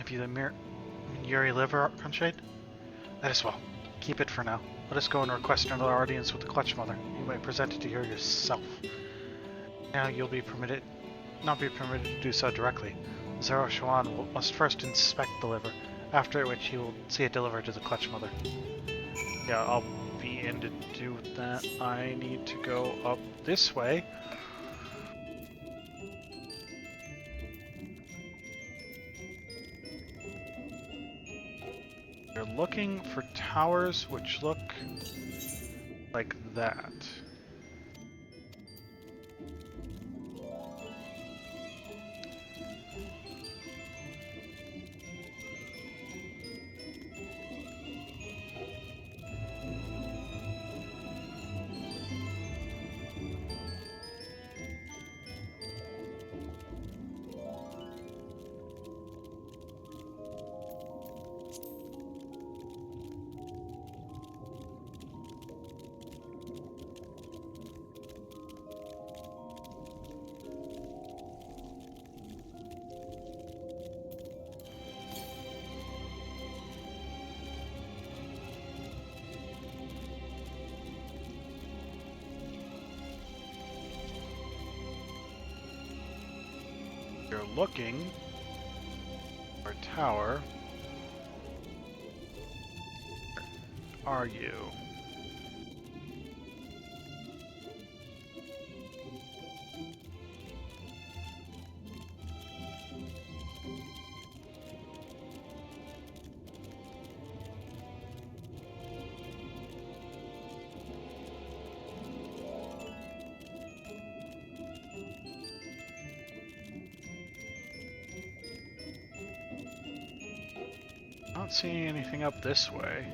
Have you the Yuri liver, Conshade? That is well. Keep it for now. Let us go and request another audience with the Clutch Mother. You may present it to her yourself. Now you'll not be permitted to do so directly. Zero Shawan must first inspect the liver, after which he will see it delivered to the Clutch Mother. Yeah, I'll be in to do that. I need to go up this way. You're looking for towers which look like that. You're looking for a tower. Where are you? Not seeing anything up this way.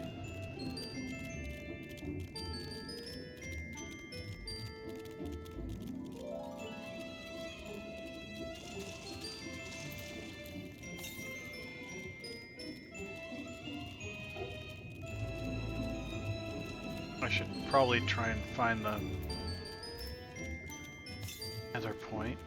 I should probably try and find the other point.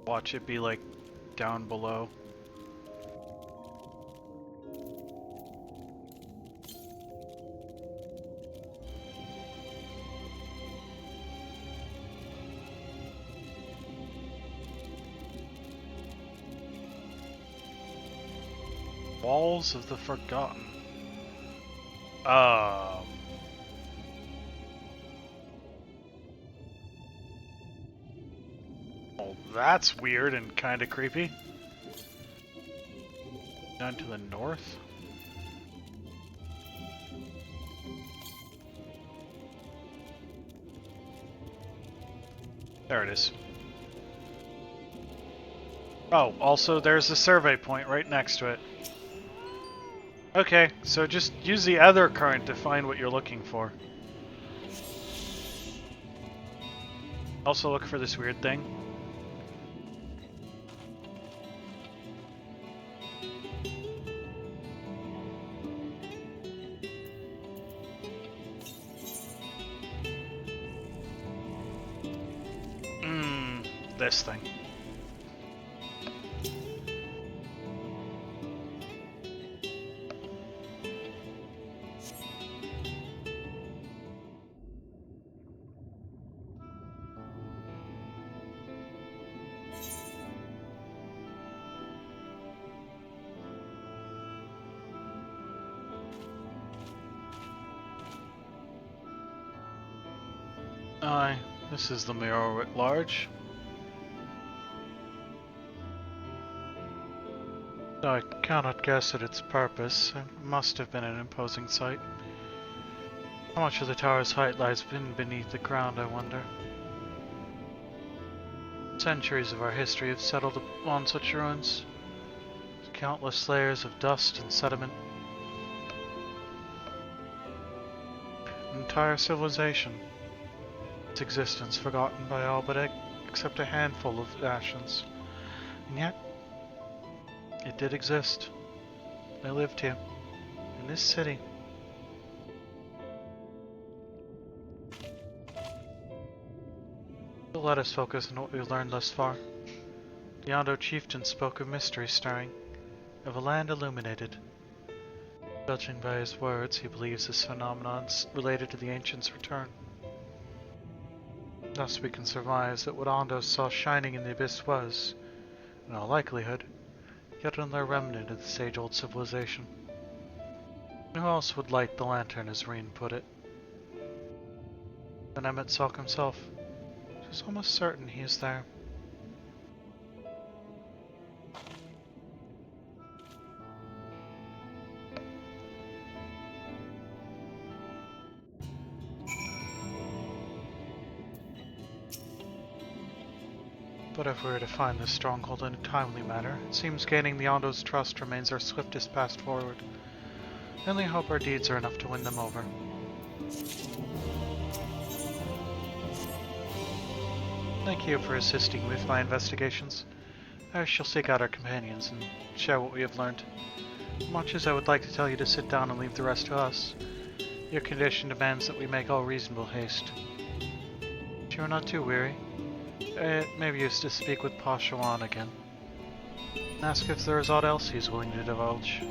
Watch it be like down below. Walls of the Forgotten. Well, that's weird and kind of creepy. Down to the north. There it is. Oh, also there's a survey point right next to it. Okay, so just use the other current to find what you're looking for. Also look for this weird thing. This thing. Aye, this is the mirror at large. I cannot guess at its purpose. It must have been an imposing sight. How much of the tower's height lies beneath the ground, I wonder? Centuries of our history have settled upon such ruins. Countless layers of dust and sediment. An entire civilization. Its existence forgotten by all but except a handful of Ascians. And yet, it did exist. They lived here, in this city. So let us focus on what we've learned thus far. The Ondo chieftain spoke of mystery stirring, of a land illuminated. Judging by his words, he believes this phenomenon is related to the ancients' return. Thus we can surmise that what Ondo saw shining in the abyss was, in all likelihood, yet another remnant of this age-old civilization. Who else would light the lantern, as Reen put it? Then Emmett Salk himself. She was almost certain he is there. But if we were to find this stronghold in a timely manner, it seems gaining the Ondo's trust remains our swiftest path forward. I only hope our deeds are enough to win them over. Thank you for assisting with my investigations. I shall seek out our companions and share what we have learned. Much as I would like to tell you to sit down and leave the rest to us, your condition demands that we make all reasonable haste. But you are not too weary. It may be used to speak with Pa Shawan again. Ask if there is aught else he is willing to divulge.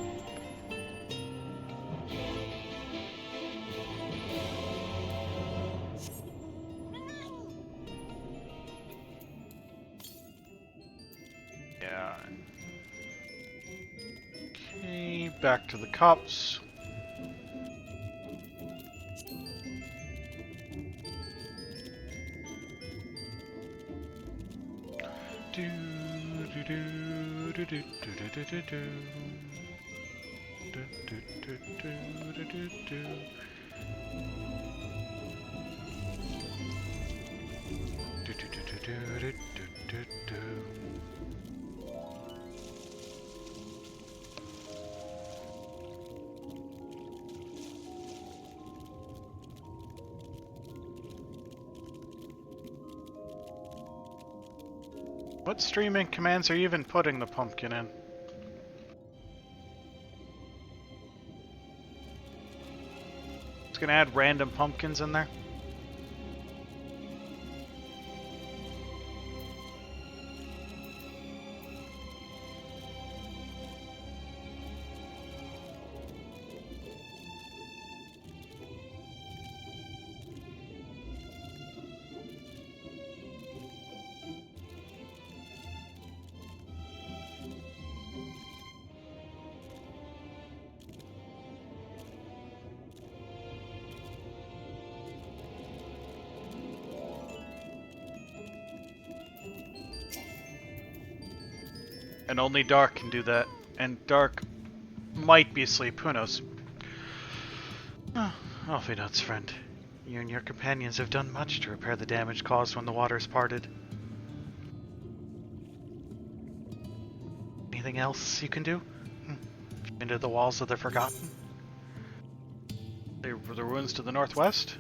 Yeah. Okay, back to the cops. Do do do do do do do do do do do do do do do. Do do do do do do do do. What streaming commands are you even putting the pumpkin in? It's gonna add random pumpkins in there? And only Dark can do that. And Dark might be asleep, who knows? Oh, off he nuts, friend. You and your companions have done much to repair the damage caused when the waters parted. Anything else you can do? Into the walls of the Forgotten? The ruins to the northwest?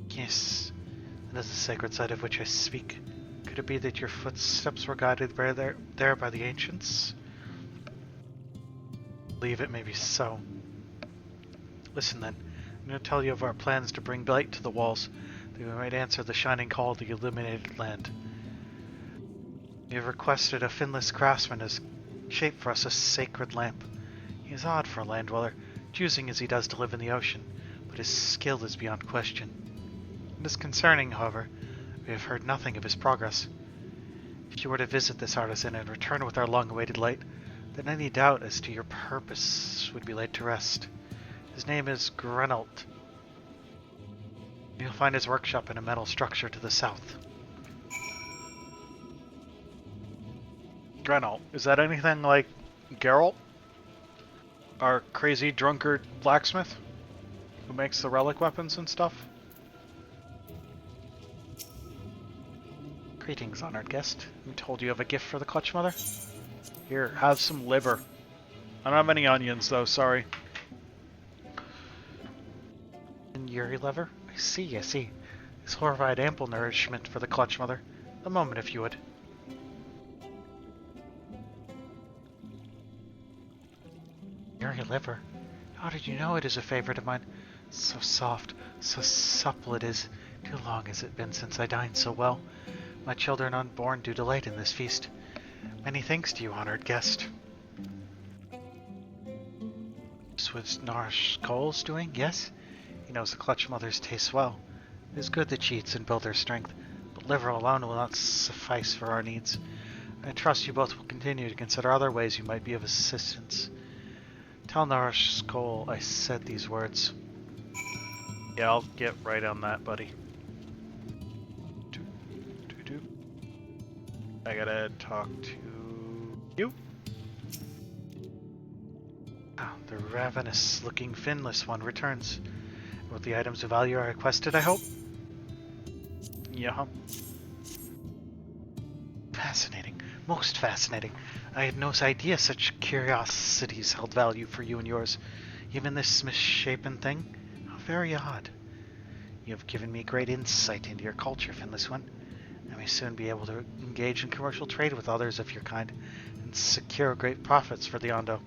Yes, that is the sacred site of which I speak. Could it be that your footsteps were guided there by the ancients? I believe it may be so. Listen then, I'm going to tell you of our plans to bring light to the walls, that we might answer the shining call of the illuminated land. We have requested a finless craftsman to shape for us a sacred lamp. He is odd for a land dweller, choosing as he does to live in the ocean, but his skill is beyond question. It is concerning, however, we have heard nothing of his progress. If you were to visit this artisan and return with our long-awaited light, then any doubt as to your purpose would be laid to rest. His name is Grenalt. You'll find his workshop in a metal structure to the south. Grenalt, is that anything like Geralt? Our crazy drunkard blacksmith? Who makes the relic weapons and stuff? Greetings, honored guest. I'm told you have a gift for the Clutch Mother? Here, have some liver. I don't have any onions, though, sorry. And Yuri liver? I see, I see. This will provide ample nourishment for the Clutch Mother. A moment, if you would. Yuri liver? How did you know it is a favorite of mine? So soft, so supple it is. Too long has it been since I dined so well. My children unborn do delight in this feast. Many thanks to you, honored guest. This was Narash Cole's doing, yes? He knows the Clutch Mothers taste well. It is good that she eats and build their strength, but liver alone will not suffice for our needs. I trust you both will continue to consider other ways you might be of assistance. Tell Narash Cole I said these words. Yeah, I'll get right on that, buddy. I gotta talk to you. Ah, the ravenous-looking finless one returns. With the items of value I requested, I hope? Yeah. Fascinating. Most fascinating. I had no idea such curiosities held value for you and yours. Even this misshapen thing? How very odd. You have given me great insight into your culture, Finless One. I may soon be able to engage in commercial trade with others of your kind, and secure great profits for the Ondo.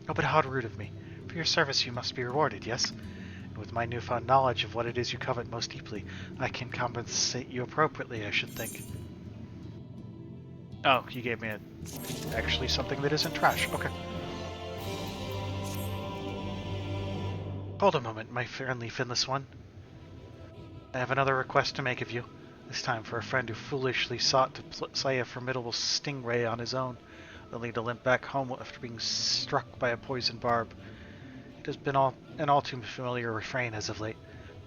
Oh, but how rude of me. For your service you must be rewarded, yes? And with my newfound knowledge of what it is you covet most deeply, I can compensate you appropriately, I should think. Oh, you gave me actually something that isn't trash. Okay. Hold a moment, my friendly Finless One. I have another request to make of you. This time for a friend who foolishly sought to slay a formidable stingray on his own, only to limp back home after being struck by a poisoned barb. It has been an all too familiar refrain as of late.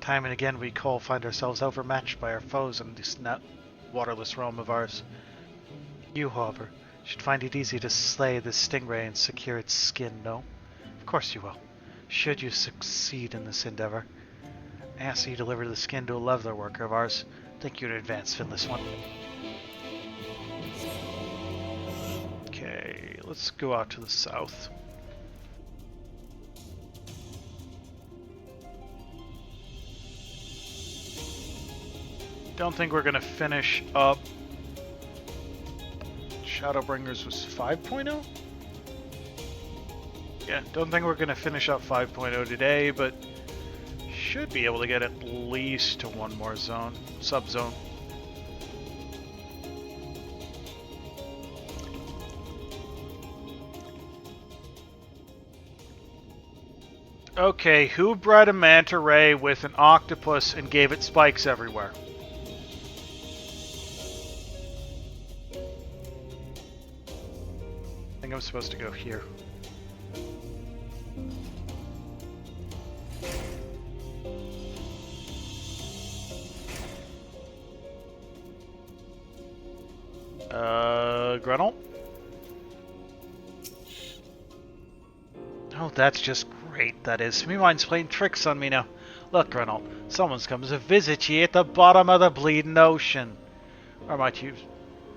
Time and again we Cole find ourselves overmatched by our foes in this waterless realm of ours. You, however, should find it easy to slay this stingray and secure its skin, no? Of course you will, should you succeed in this endeavor. I ask that you deliver the skin to a leather worker of ours. Thank you in advance, Finless One. Okay, let's go out to the south. Don't think we're gonna finish up. Shadowbringers was 5.0? Yeah, don't think we're gonna finish up 5.0 today, but should be able to get at least to one more zone, sub-zone. Okay, who bred a manta ray with an octopus and gave it spikes everywhere? I think I'm supposed to go here. Gruntle? Oh, that's just great, that is. Me mind's playing tricks on me now. Look, Gruntle, someone's come to visit ye at the bottom of the bleeding ocean. Or might you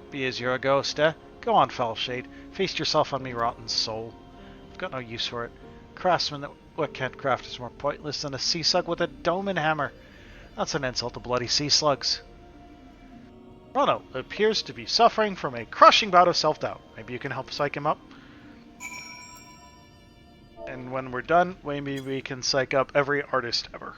be as you're a ghost, eh? Go on, Fellshade. Feast yourself on me, rotten soul. I've got no use for it. Craftsman that can't craft is more pointless than a sea slug with a dome and hammer. That's an insult to bloody sea slugs. Rono appears to be suffering from a crushing bout of self-doubt. Maybe you can help psych him up? And when we're done, maybe we can psych up every artist ever.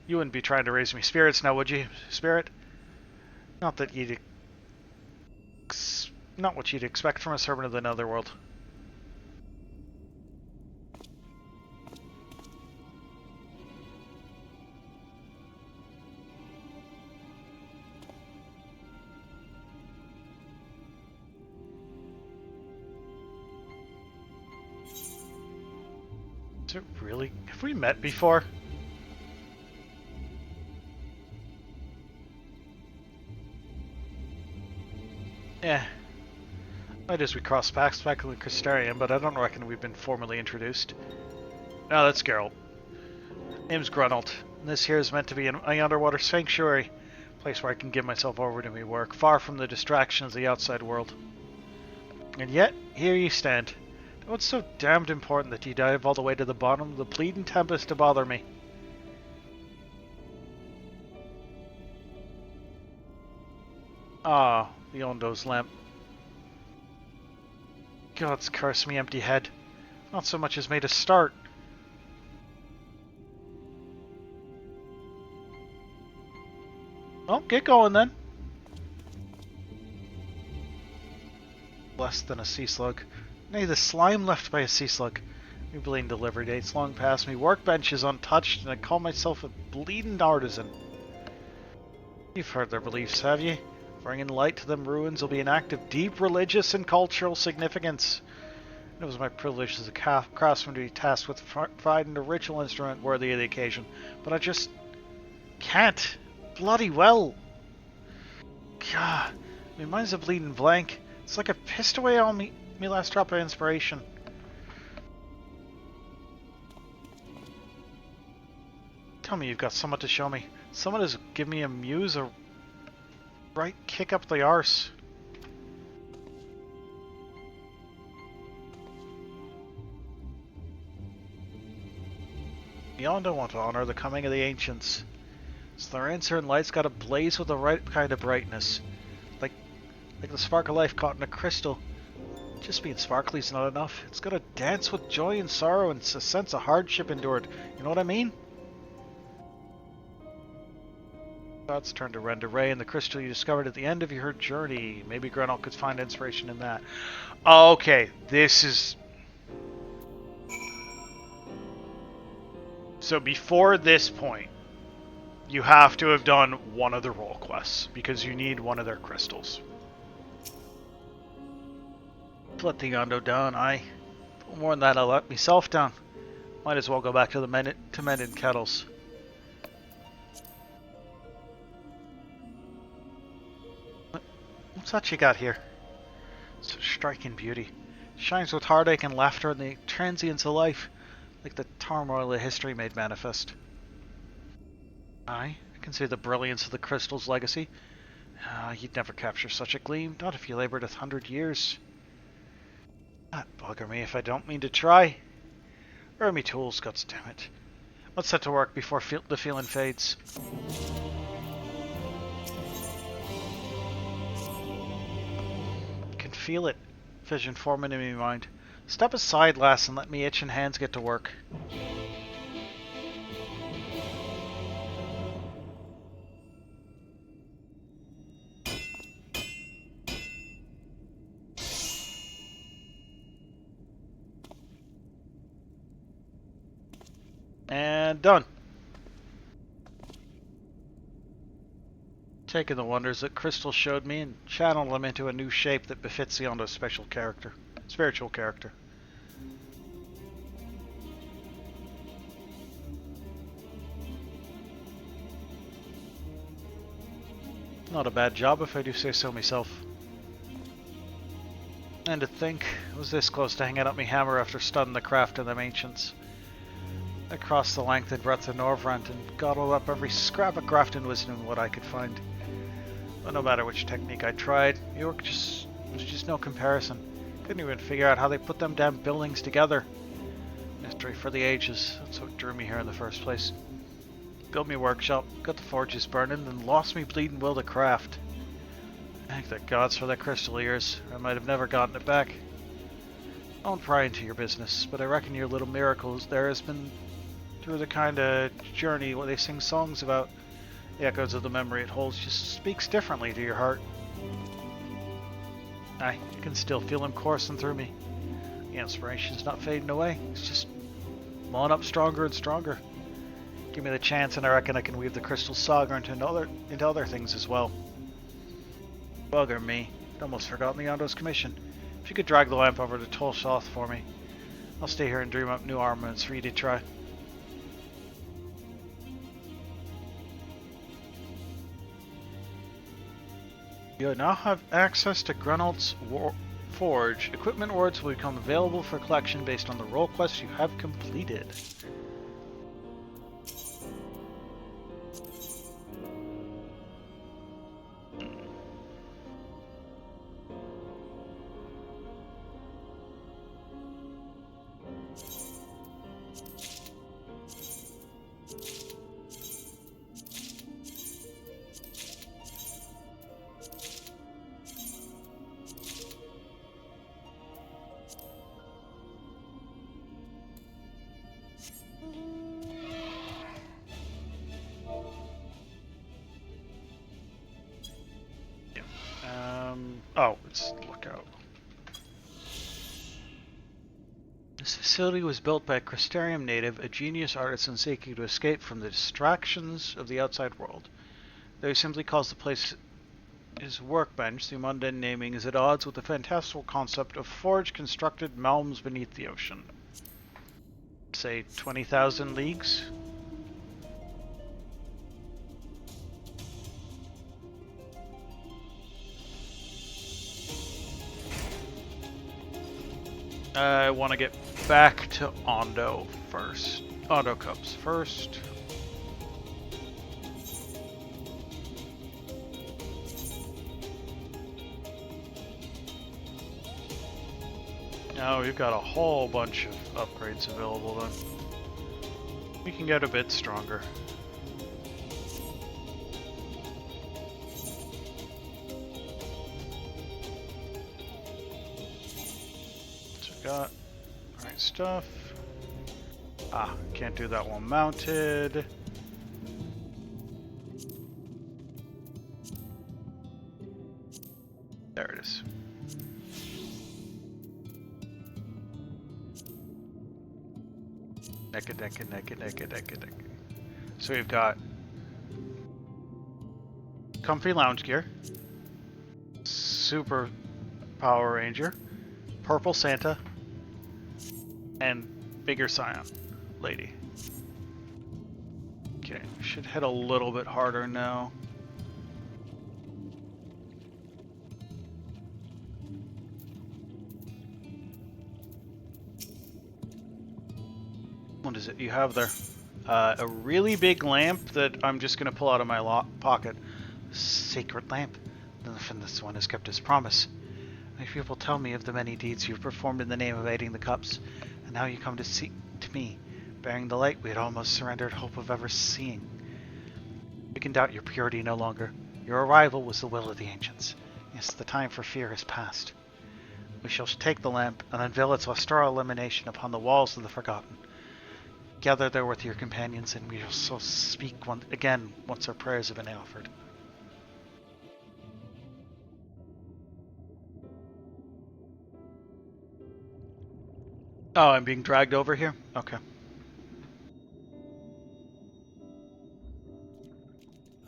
You wouldn't be trying to raise me spirits now, would you, Spirit? Not that you'd... Not what you'd expect from a servant of the Netherworld. Is it really? Have we met before? Yeah. Might as we cross paths back in the Crystarium, but I don't reckon we've been formally introduced. No, that's Geralt. Name's Grunalt. This here is meant to be an underwater sanctuary. Place where I can give myself over to me work, far from the distractions of the outside world. And yet, here you stand. What's so damned important that you dive all the way to the bottom of the pleading tempest to bother me? Ah, the Ondo's lamp. God's curse me, empty head. Not so much as made a start. get going then. Less than a sea slug. Nay, the slime left by a sea slug. Me bleeding delivery dates long past me. Workbench is untouched, and I call myself a bleeding artisan. You've heard their beliefs, have ye? Bringing light to them ruins will be an act of deep religious and cultural significance. It was my privilege as a craftsman to be tasked with providing a ritual instrument worthy of the occasion, but I just can't. Bloody well. God, my mind's a bleeding blank. It's like I pissed away all me last drop of inspiration. Tell me you've got someone to show me. Someone has given me a muse a right kick up the arse. Beyond, I want to honor the coming of the ancients. So their answer in light's got to blaze with the right kind of brightness. Like the spark of life caught in a crystal. Just being sparkly's not enough. It's got to dance with joy and sorrow and a sense of hardship endured. You know what I mean? Thoughts turn to render ray and the crystal you discovered at the end of your journey. Maybe Grenell could find inspiration in that. Okay, this is... So before this point, you have to have done one of the role quests, because you need one of their crystals. Let the Yondo down, aye. More than that, I'll let myself down. Might as well go back to the mending kettles. What's that you got here? Such striking beauty. Shines with heartache and laughter and the transience of life, like the turmoil of history made manifest. Aye, I can see the brilliance of the crystal's legacy. You'd never capture such a gleam, not if you labored 100 years. That bugger me if I don't mean to try. Where are me tools, goddammit? Let's set to work before the feeling fades. Can feel it. Vision forming in my mind. Step aside, lass, and let me itching hands get to work. And done. Taking the wonders that Crystal showed me and channel them into a new shape that befits Yondo's spiritual character. Not a bad job if I do say so myself. And to think, I was this close to hanging up me hammer after studying the craft of them ancients. I crossed the length and breadth of Norvrant and gobbled up every scrap of craft and wisdom in what I could find. But no matter which technique I tried, York was just no comparison. Couldn't even figure out how they put them damn buildings together. Mystery for the ages, that's what drew me here in the first place. Built me a workshop, got the forges burning, then lost me bleeding will to craft. Thank the gods for that crystal of yours, or I might have never gotten it back. I won't pry into your business, but I reckon your little miracles there has been through the kind of journey what they sing songs about. The echoes of the memory it holds just speaks differently to your heart. I can still feel him coursing through me. The inspiration's not fading away, it's just mulling up stronger and stronger. Give me the chance and I reckon I can weave the crystal saga into other things as well. Bugger me, I'd almost forgotten the Yondo's commission. If you could drag the lamp over to Tolshoth for me, I'll stay here and dream up new armaments for you to try. You now have access to Grenell's Forge. Equipment awards will become available for collection based on the role quests you have completed. Oh, it's lookout. This facility was built by a Crystarium native, a genius artisan seeking to escape from the distractions of the outside world. Though he simply calls the place his workbench, the mundane naming is at odds with the fantastical concept of forge constructed realms beneath the ocean. Say 20,000 leagues? I want to get back to Ondo first. Ondo Cups first. Now we've got a whole bunch of upgrades available then. We can get a bit stronger. So we got alright stuff. Ah, can't do that one mounted. There it is. Naked. So we've got comfy lounge gear, super Power Ranger, purple Santa, and bigger Scion lady. Okay, should hit a little bit harder now. What is it you have there? A really big lamp that I'm just going to pull out of my pocket. Sacred lamp. This one has kept his promise. My people tell me of the many deeds you've performed in the name of aiding the cups, and now you come to me, bearing the light we had almost surrendered hope of ever seeing. We can doubt your purity no longer. Your arrival was the will of the ancients. Yes, the time for fear has passed. We shall take the lamp and unveil its austere illumination upon the walls of the Forgotten. Gather there with your companions, and we shall speak again once our prayers have been offered. Oh, I'm being dragged over here? Okay.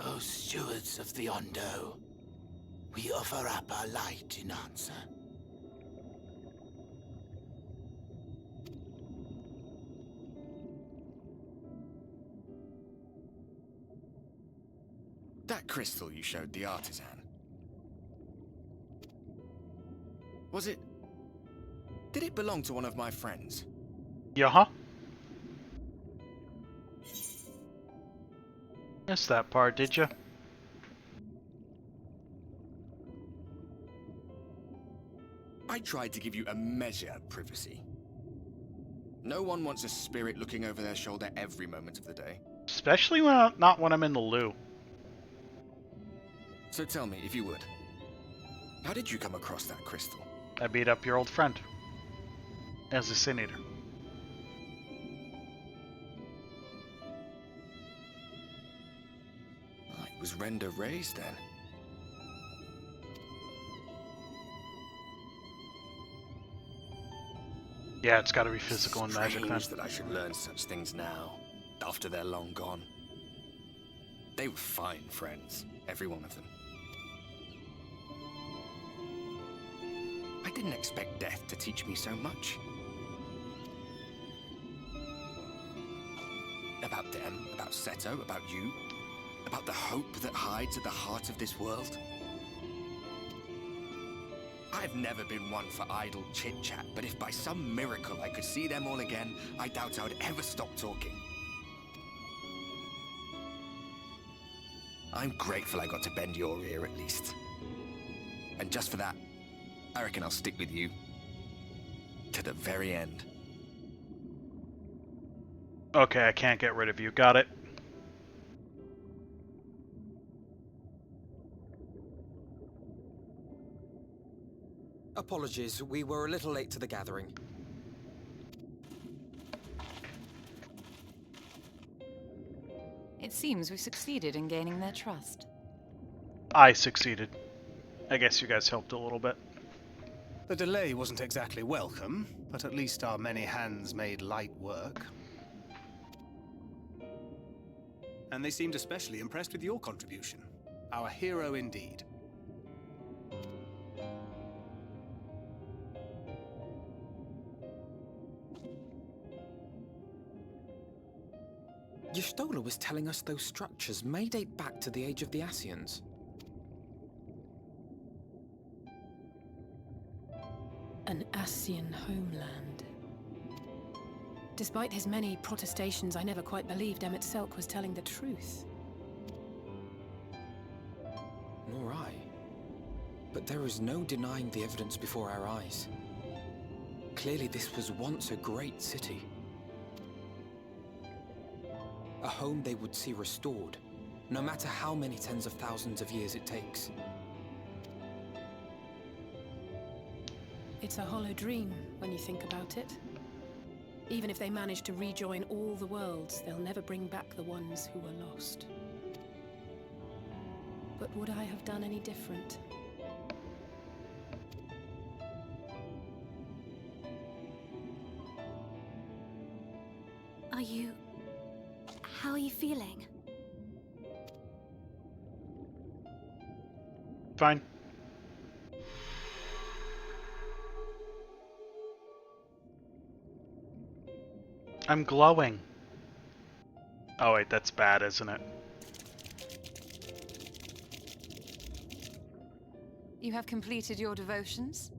O stewards of the Ondo, we offer up our light in answer. That crystal you showed the artisan. Was it... Did it belong to one of my friends? Yeah. Missed that part, did you? I tried to give you a measure of privacy. No one wants a spirit looking over their shoulder every moment of the day. Especially not when I'm in the loo. So tell me, if you would, how did you come across that crystal? I beat up your old friend. As a Sin Eater. It was Render raised then. Yeah, it's gotta be physical and magic then. Strange that I should learn such things now, after they're long gone. They were fine friends, every one of them. I didn't expect death to teach me so much. About them, about Seto, about you, about the hope that hides at the heart of this world. I've never been one for idle chit-chat, but if by some miracle I could see them all again, I doubt I would ever stop talking. I'm grateful I got to bend your ear at least. And just for that, I reckon I'll stick with you. To the very end. Okay, I can't get rid of you. Got it. Apologies, we were a little late to the gathering. It seems we succeeded in gaining their trust. I succeeded. I guess you guys helped a little bit. The delay wasn't exactly welcome, but at least our many hands made light work. And they seemed especially impressed with your contribution. Our hero indeed. Y'shtola was telling us those structures may date back to the age of the Ascians. An Ascian homeland. Despite his many protestations, I never quite believed Emmett Selk was telling the truth. Nor I. But there is no denying the evidence before our eyes. Clearly this was once a great city. A home they would see restored, no matter how many tens of thousands of years it takes. It's a hollow dream when you think about it. Even if they manage to rejoin all the worlds, they'll never bring back the ones who were lost. But would I have done any different? How are you feeling? Fine. I'm glowing. Oh wait, that's bad, isn't it? You have completed your devotions?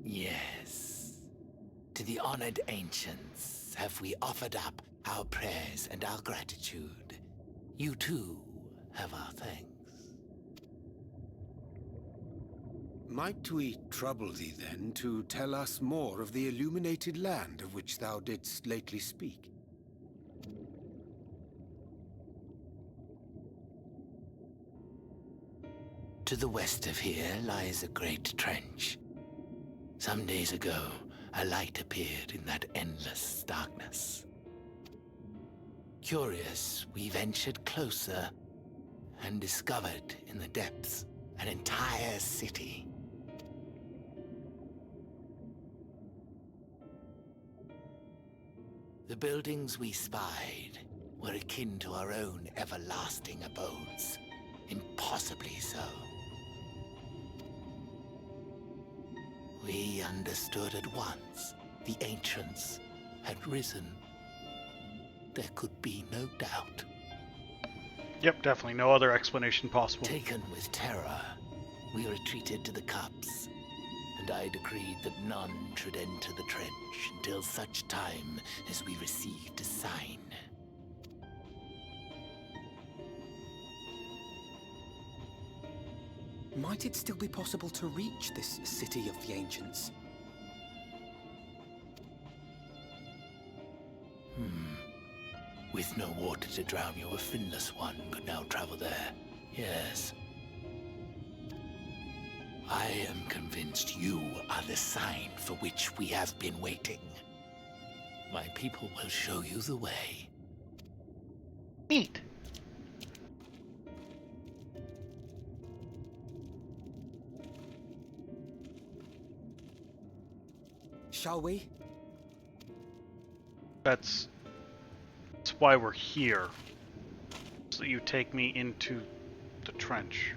Yes. To the honored ancients have we offered up our prayers and our gratitude. You too have our thanks. Might we trouble thee then to tell us more of the illuminated land of which thou didst lately speak? To the west of here lies a great trench. Some days ago, a light appeared in that endless darkness. Curious, we ventured closer and discovered in the depths an entire city. The buildings we spied were akin to our own everlasting abodes, impossibly so. We understood at once the ancients had risen. There could be no doubt. Yep, definitely no other explanation possible. Taken with terror, we retreated to the cups, and I decreed that none should enter the trench until such time as we received a sign. Might it still be possible to reach this city of the ancients? With no water to drown you, a finless one could now travel there. Yes. I am convinced you are the sign for which we have been waiting. My people will show you the way. Neat. Shall we? That's why we're here. So that you take me into the trench.